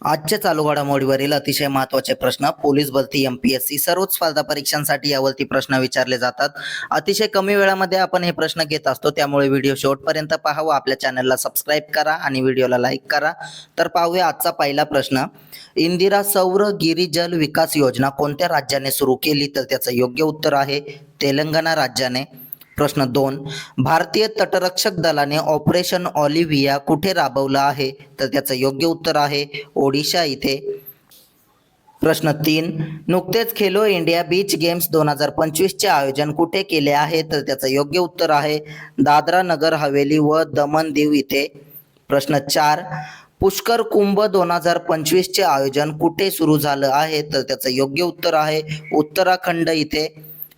आजच्या चालू घडामोडीवरील अतिशय महत्त्वाचे प्रश्न पोलीस भरती एमपीएससी सर्वच स्पर्धा परीक्षांसाठी यावरती प्रश्न विचारले जातात. अतिशय कमी वेळामध्ये आपण हे प्रश्न घेत असतो, त्यामुळे व्हिडिओ शेवटपर्यंत पहा व आपल्या चॅनलला सबस्क्राईब करा आणि व्हिडिओला लाईक करा. तर पाहूया आजचा पहिला प्रश्न. इंदिरा सौर गिरिजल विकास योजना कोणत्या राज्याने सुरू केली? तर त्याचं योग्य उत्तर आहे तेलंगणा राज्याने. प्रश्न 2. भारतीय तटरक्षक दलाने ऑपरेशन ऑलिव्हिया कुठे राबवलं आहे? तर त्याचं योग्य उत्तर आहे ओडिशा इथे. प्रश्न 3. नुकतेच खेलो इंडिया बीच गेम्स 2025चे आयोजन कुठे केले आहे? तर त्याचं योग्य उत्तर आहे दादरा नगर हवेली व दमन दीव इथे. प्रश्न 4. पुष्कर कुंभ 2025चे आयोजन कुठे सुरू झालं आहे? तर त्याचं योग्य उत्तर आहे उत्तराखंड इथे.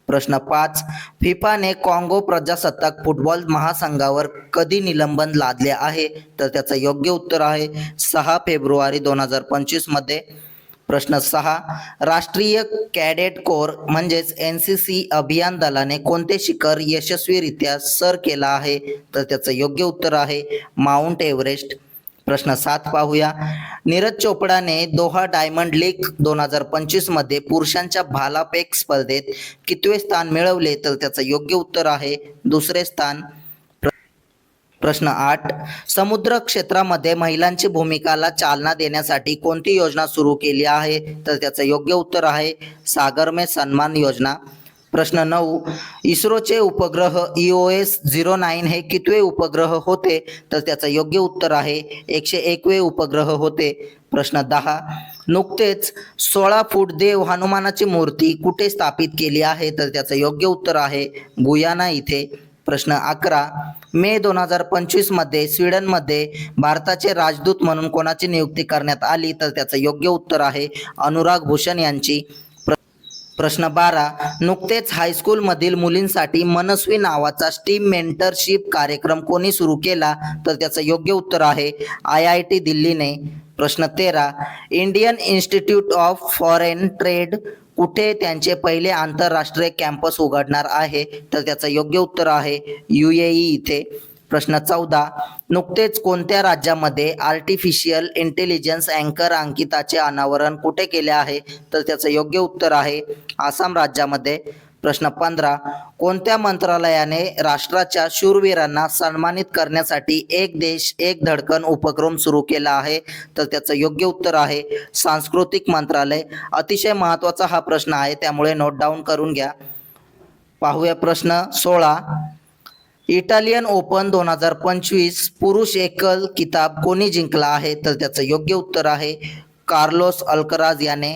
प्रश्न 5. फिफाने कॉंगो प्रजासत्ताक फुटबॉल महासंघावर कधी निलंबन लादले आहे? तर त्याचं योग्य उत्तर आहे 6 फेब्रुवारी 2025 मध्ये. प्रश्न 6. राष्ट्रीय कॅडेट कोर म्हणजेच NCC अभियान दलाने कोणते शिखर यशस्वीरित्या सर केला आहे? तर त्याचं योग्य उत्तर आहे माउंट एव्हरेस्ट. प्रश्न 7 पाहूया. नीरज चोपडाने दोहा डायमंड लीग 2025 मध्ये पुरुषांच्या भालाफेक स्पर्धेत कितवे स्थान मिळवले? तर त्याचं योग्य उत्तर आहे 2रे स्थान. प्रश्न 8. समुद्र क्षेत्रामध्ये महिलांची भूमिकाला चालना देण्यासाठी कोणती योजना सुरू केली आहे? तर त्याचं योग्य उत्तर आहे सागर में सन्मान योजना. प्रश्न 9. इस्रोचे उपग्रह EOS-09 हे कितवे उपग्रह होते? तर त्याचं योग्य उत्तर आहे 101वे उपग्रह होते. प्रश्न 10. नुकतेच 16 फूट देव हनुमानाची मूर्ती कुठे स्थापित केली आहे? तर त्याचं योग्य उत्तर आहे गुयाना इथे. प्रश्न 11. मे 2025 मध्ये स्वीडनमध्ये भारताचे राजदूत म्हणून कोणाची नियुक्ती करण्यात आली? तर त्याचं योग्य उत्तर आहे अनुराग भूषण यांची. प्रश्न 12. नुकतेच हायस्कूलमधील मुलींसाठी मनस्वी नावाचा स्टीम मेंटरशिप कार्यक्रम कोणी सुरू केला? तर त्याचं योग्य उत्तर आहे IIT दिल्लीने. प्रश्न 13. Indian institute of foreign trade कुठे त्यांचे पहिले आंतरराष्ट्रीय कॅम्पस उघडणार आहे? तर त्याचं योग्य उत्तर आहे UAE इथे. प्रश्न 14. नुकतेच कोणत्या राज्यामध्ये आर्टिफिशियल इंटेलिजन्स अँकर अंकिताचे अनावरण कुठे केले आहे? तर त्याचं योग्य उत्तर आहे आसाम राज्यामध्ये. प्रश्न 15. कोणत्या मंत्रालयाने राष्ट्राच्या शूरवीरांना सन्मानित करण्यासाठी एक देश एक धडकन उपक्रम सुरू केला आहे? तर त्याचं योग्य उत्तर आहे सांस्कृतिक मंत्रालय. अतिशय महत्त्वाचा हा प्रश्न आहे, त्यामुळे नोट डाऊन करून घ्या. पाहूया प्रश्न 16. इटालियन ओपन 2025 पुरुष एकल किताब कोणी जिंकला आहे? तर त्याचं योग्य उत्तर आहे कार्लोस अल्कराज याने.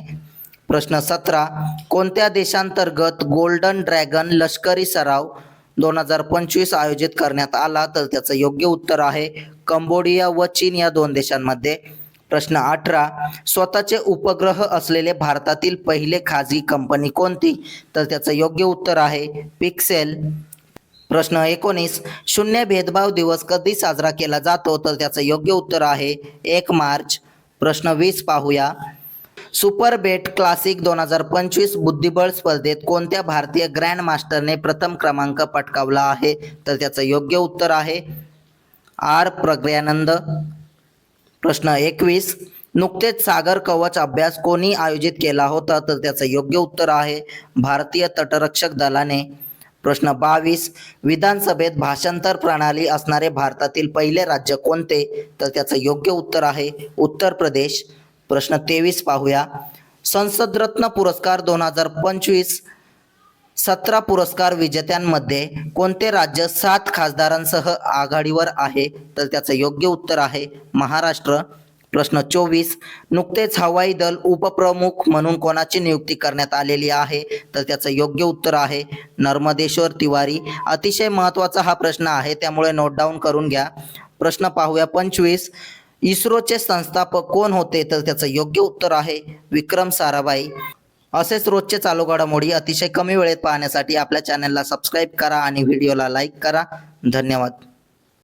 प्रश्न 17. कोणत्या देशांतर्गत गोल्डन ड्रॅगन लष्करी सराव 2025 आयोजित करण्यात आला? तर त्याचं योग्य उत्तर आहे कंबोडिया व चीन या 2 देशांमध्ये. प्रश्न 18. स्वतःचे उपग्रह असलेले भारतातील पहिले खाजगी कंपनी कोणती? तर त्याचं योग्य उत्तर आहे पिक्सेल. प्रश्न 19. शून्य भेदभाव दिवस कधी साजरा केला जातो? तर त्याचं योग्य उत्तर आहे 1 मार्च. प्रश्न 20 पाहूया. सुपर बेट क्लासिक 2025 बुद्धिबळ स्पर्धेत कोणत्या भारतीय ग्रँड मास्टरने प्रथम क्रमांक पटकावला आहे? तर त्याचं योग्य उत्तर आहे R प्रज्ञानंद. प्रश्न 21. नुकतेच सागर कवच अभ्यास कोणी आयोजित केला होता? तर त्याचं योग्य उत्तर आहे भारतीय तटरक्षक दलाने. प्रश्न 22. विधानसभेत भाषांतर प्रणाली असणारे भारतातील पहिले राज्य कोणते? तर त्याचं योग्य उत्तर आहे उत्तर प्रदेश. प्रश्न 23 पाहूया. संसदरत्न पुरस्कार 2025 17 पुरस्कार विजेत्यांमध्ये कोणते राज्य 7 खासदारांसह आघाडीवर आहे? तर त्याचं योग्य उत्तर आहे महाराष्ट्र. प्रश्न 24. नुकतेच हवाई दल उपप्रमुख म्हणून कोणाची नियुक्ती करण्यात आलेली आहे? तर त्याचं योग्य उत्तर आहे नर्मदेश्वर तिवारी. अतिशय महत्त्वाचा हा प्रश्न आहे, त्यामुळे नोट डाऊन करून घ्या. प्रश्न पाहूया 25. इस्रोचे संस्थापक कोण होते? तर त्याचं योग्य उत्तर आहे विक्रम साराभाई. असेच रोजचे चालू घडामोडी अतिशय कमी वेळेत पाहण्यासाठी आपल्या चॅनलला सबस्क्राईब करा आणि व्हिडिओला लाईक करा. धन्यवाद.